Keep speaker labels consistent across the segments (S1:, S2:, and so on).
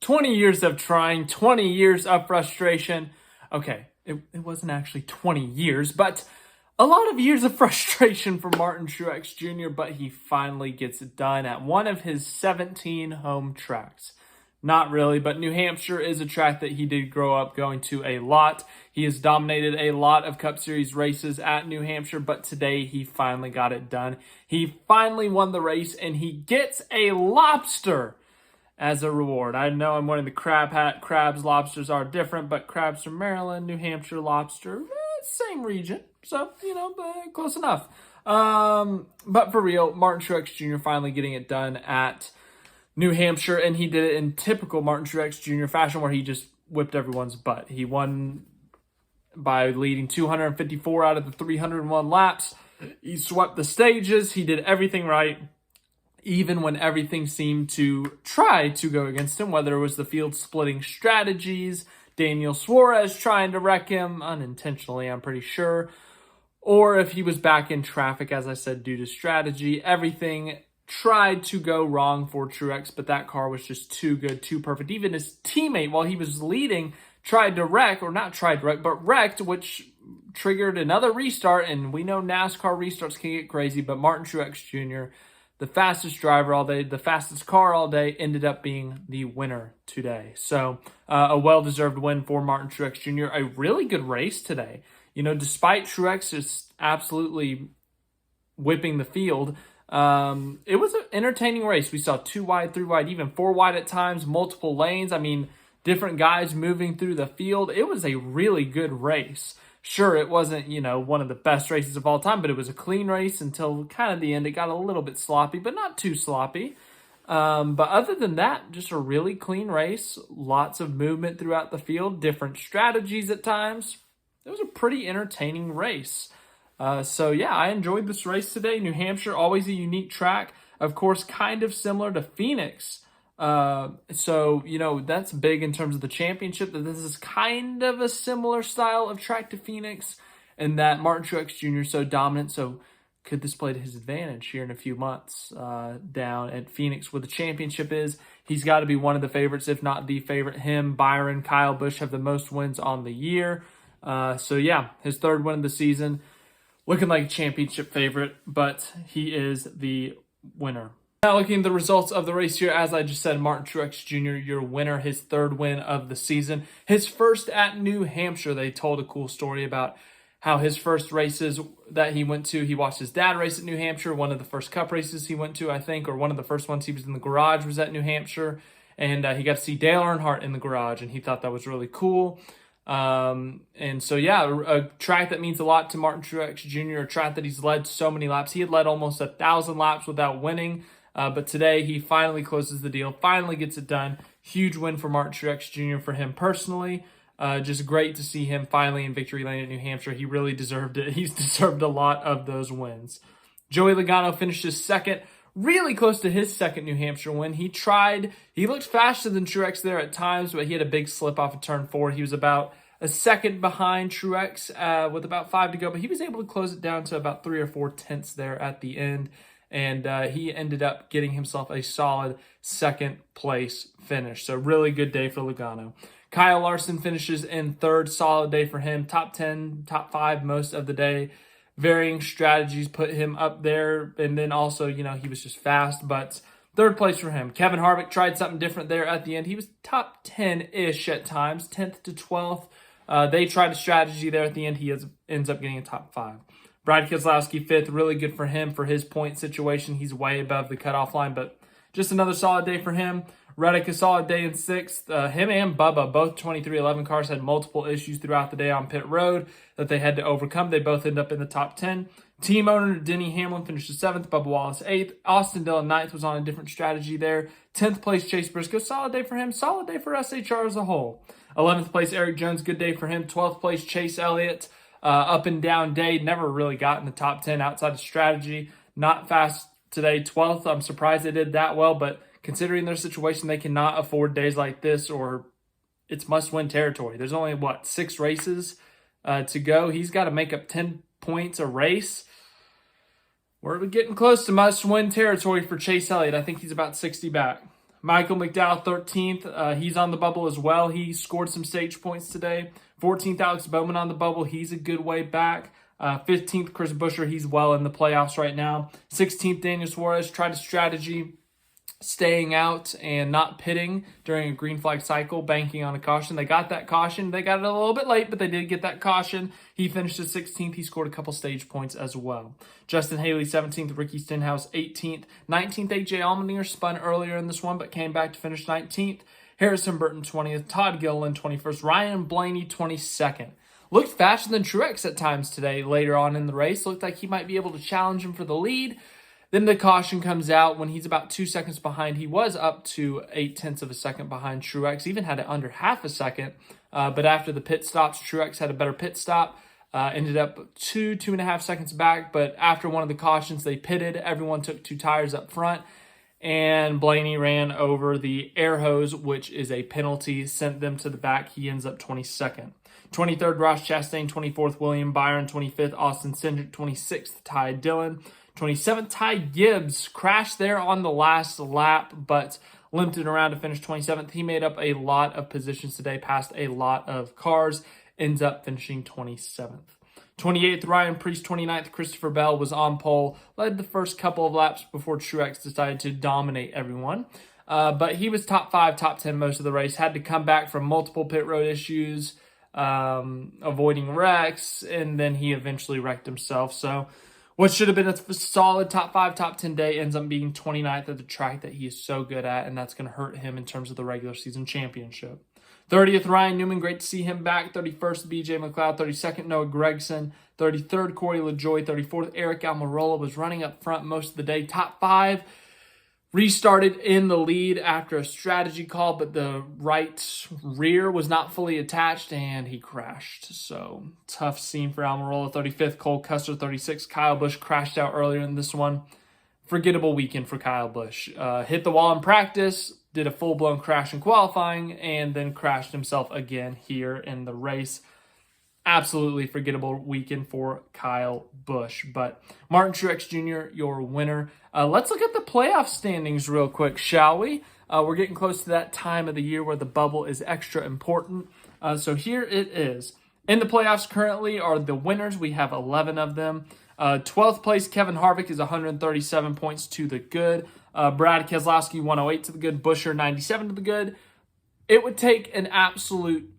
S1: 20 years of trying, 20 years of frustration. Okay, it wasn't actually 20 years, but a lot of years of frustration for Martin Truex Jr., but he finally gets it done at one of his 17 home tracks. Not really, but New Hampshire is a track that he did grow up going to a lot. He has dominated a lot of Cup Series races at New Hampshire, but today he finally got it done. He finally won the race, and he gets a lobster as a reward. I know I'm wearing the crab hat. Crabs, lobsters are different, but crabs from Maryland, New Hampshire, lobster, same region. So, close enough. But for real, Martin Truex Jr. finally getting it done at New Hampshire, and he did it in typical Martin Truex Jr. fashion where he just whipped everyone's butt. He won by leading 254 out of the 301 laps. He swept the stages. He did everything right, even when everything seemed to try to go against him, whether it was the field splitting strategies, Daniel Suarez trying to wreck him, unintentionally, I'm pretty sure, or if he was back in traffic, as I said, due to strategy. Everything tried to go wrong for Truex, but that car was just too good, too perfect. Even his teammate, while he was leading, tried to wreck, or not tried to wreck, but wrecked, which triggered another restart, and we know NASCAR restarts can get crazy, but Martin Truex Jr., the fastest driver all day, the fastest car all day, ended up being the winner today. So a well-deserved win for Martin Truex Jr. A really good race today. Despite Truex just absolutely whipping the field, it was an entertaining race. We saw 2 wide, 3 wide, even 4 wide at times, multiple lanes. Different guys moving through the field. It was a really good race. Sure, it wasn't, one of the best races of all time, but it was a clean race until kind of the end. It got a little bit sloppy, but not too sloppy. But other than that, just a really clean race. Lots of movement throughout the field, different strategies at times. It was a pretty entertaining race. So yeah, I enjoyed this race today. New Hampshire, always a unique track. Of course, kind of similar to Phoenix. So that's big in terms of the championship, that this is kind of a similar style of track to Phoenix, and that Martin Truex Jr. is so dominant. So could this play to his advantage here in a few months down at Phoenix where the championship is? He's got to be one of the favorites, if not the favorite. Him, Byron, Kyle Busch have the most wins on the year. So yeah, his 3rd win of the season. Looking like a championship favorite, but he is the winner. Now looking at the results of the race here, as I just said, Martin Truex Jr., your winner, his 3rd win of the season. His first at New Hampshire. They told a cool story about how his first races that he went to, he watched his dad race at New Hampshire. One of the first Cup races he went to, I think, or one of the first ones he was in the garage was at New Hampshire. And he got to see Dale Earnhardt in the garage, and he thought that was really cool. And so, yeah, a track that means a lot to Martin Truex Jr., a track that he's led so many laps. He had led almost 1,000 laps without winning. But today he finally closes the deal, finally gets it done. Huge win for Martin Truex Jr. for him personally. Just great to see him finally in victory lane at New Hampshire. He really deserved it. He's deserved a lot of those wins. Joey Logano finishes 2nd, really close to his 2nd New Hampshire win. He looked faster than Truex there at times, but he had a big slip off of turn 4. He was about a 2nd behind Truex with about 5 to go, but he was able to close it down to about 3 or 4 tenths there at the end. And he ended up getting himself a solid 2nd place finish. So really good day for Logano. Kyle Larson finishes in 3rd. Solid day for him. Top 10, top 5 most of the day. Varying strategies put him up there. And then also, he was just fast. But 3rd place for him. Kevin Harvick tried something different there at the end. He was top 10-ish at times. 10th to 12th. They tried a strategy there at the end. He ends up getting a top 5. Brad Keselowski 5th, really good for him for his point situation. He's way above the cutoff line, but just another solid day for him. Reddick, a solid day in 6th. Him and Bubba, both 2311 cars, had multiple issues throughout the day on pit road that they had to overcome. They both end up in the top 10. Team owner Denny Hamlin finishes 7th, Bubba Wallace 8th. Austin Dillon 9th, was on a different strategy there. 10th place Chase Briscoe, solid day for him. Solid day for SHR as a whole. 11th place Eric Jones, good day for him. 12th place Chase Elliott. Up and down day, never really got in the top 10 outside of strategy. Not fast today, 12th. I'm surprised they did that well, but considering their situation, they cannot afford days like this, or it's must-win territory. There's only, 6 races to go. He's got to make up 10 points a race. We're getting close to must-win territory for Chase Elliott. I think he's about 60 back. Michael McDowell, 13th. He's on the bubble as well. He scored some stage points today. 14th, Alex Bowman on the bubble. He's a good way back. 15th, Chris Buescher. He's well in the playoffs right now. 16th, Daniel Suarez. Tried a strategy, staying out and not pitting during a green flag cycle, banking on a caution. They got that caution. They got it a little bit late, but they did get that caution. He finished at 16th. He scored a couple stage points as well. Justin Haley, 17th. Ricky Stenhouse, 18th. 19th, AJ Allmendinger spun earlier in this one, but came back to finish 19th. Harrison Burton, 20th. Todd Gilliland, 21st. Ryan Blaney, 22nd. Looked faster than Truex at times today later on in the race. Looked like he might be able to challenge him for the lead. Then the caution comes out when he's about 2 seconds behind. He was up to 0.8 of a second behind Truex, even had it under half a second. But after the pit stops, Truex had a better pit stop. Ended up 2.5 seconds back. But after one of the cautions, they pitted. Everyone took 2 tires up front. And Blaney ran over the air hose, which is a penalty, sent them to the back. He ends up 22nd. 23rd, Ross Chastain. 24th, William Byron. 25th, Austin Cindric. 26th, Ty Dillon. 27th, Ty Gibbs crashed there on the last lap, but limped it around to finish 27th. He made up a lot of positions today, passed a lot of cars, ends up finishing 27th. 28th, Ryan Preece. 29th, Christopher Bell was on pole, led the first couple of laps before Truex decided to dominate everyone. But he was top 5, top 10 most of the race, had to come back from multiple pit road issues, avoiding wrecks, and then he eventually wrecked himself. So what should have been a solid top 5, top 10 day ends up being 29th at the track that he is so good at, and that's going to hurt him in terms of the regular season championship. 30th, Ryan Newman. Great to see him back. 31st, BJ McLeod. 32nd, Noah Gragson. 33rd, Corey LaJoie. 34th, Eric Almirola was running up front most of the day. Top 5. Restarted in the lead after a strategy call, but the right rear was not fully attached, and he crashed. So, tough scene for Almirola. 35th, Cole Custer. 36th, Kyle Busch crashed out earlier in this one. Forgettable weekend for Kyle Busch. Hit the wall in practice, did a full-blown crash in qualifying, and then crashed himself again here in the race. Absolutely forgettable weekend for Kyle Busch. But Martin Truex Jr., your winner. Let's look at the playoff standings real quick, shall we? We're getting close to that time of the year where the bubble is extra important. So here it is. In the playoffs currently are the winners. We have 11 of them. 12th place, Kevin Harvick is 137 points to the good. Brad Keselowski, 108 to the good. Buescher, 97 to the good. It would take an absolute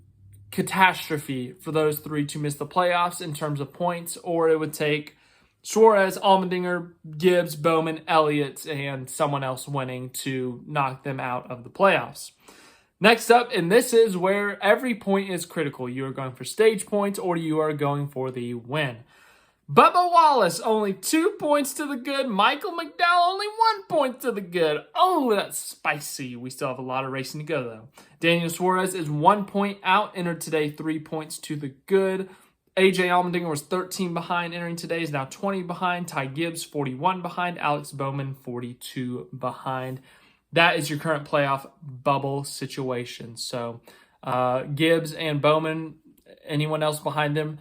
S1: catastrophe for those 3 to miss the playoffs in terms of points, or it would take Suarez, Allmendinger, Gibbs, Bowman, Elliott, and someone else winning to knock them out of the playoffs. Next up, and this is where every point is critical. You are going for stage points or you are going for the win. Bubba Wallace, only 2 points to the good. Michael McDowell, only 1 point to the good. Oh, that's spicy. We still have a lot of racing to go, though. Daniel Suarez is 1 point out, entered today, 3 points to the good. AJ Allmendinger was 13 behind, entering today, is now 20 behind. Ty Gibbs, 41 behind. Alex Bowman, 42 behind. That is your current playoff bubble situation. So, Gibbs and Bowman, anyone else behind them,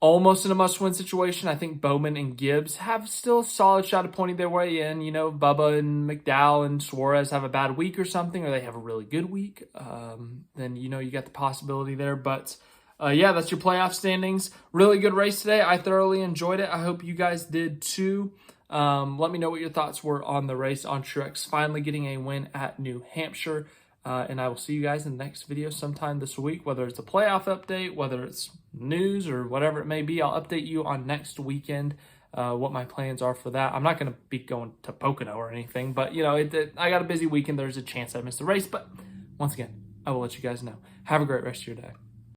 S1: almost in a must-win situation. I think Bowman and Gibbs have still a solid shot at pointing their way in. You know, Bubba and McDowell and Suarez have a bad week or something, or they have a really good week. Then, you know, you got the possibility there. But, yeah, that's your playoff standings. Really good race today. I thoroughly enjoyed it. I hope you guys did too. Let me know what your thoughts were on the race, on Truex finally getting a win at New Hampshire. And I will see you guys in the next video sometime this week, whether it's a playoff update, whether it's news or whatever it may be. I'll update you on next weekend, what my plans are for that. I'm not going to be going to Pocono or anything, but, you know, I got a busy weekend. There's a chance I missed the race, but once again, I will let you guys know. Have a great rest of your day.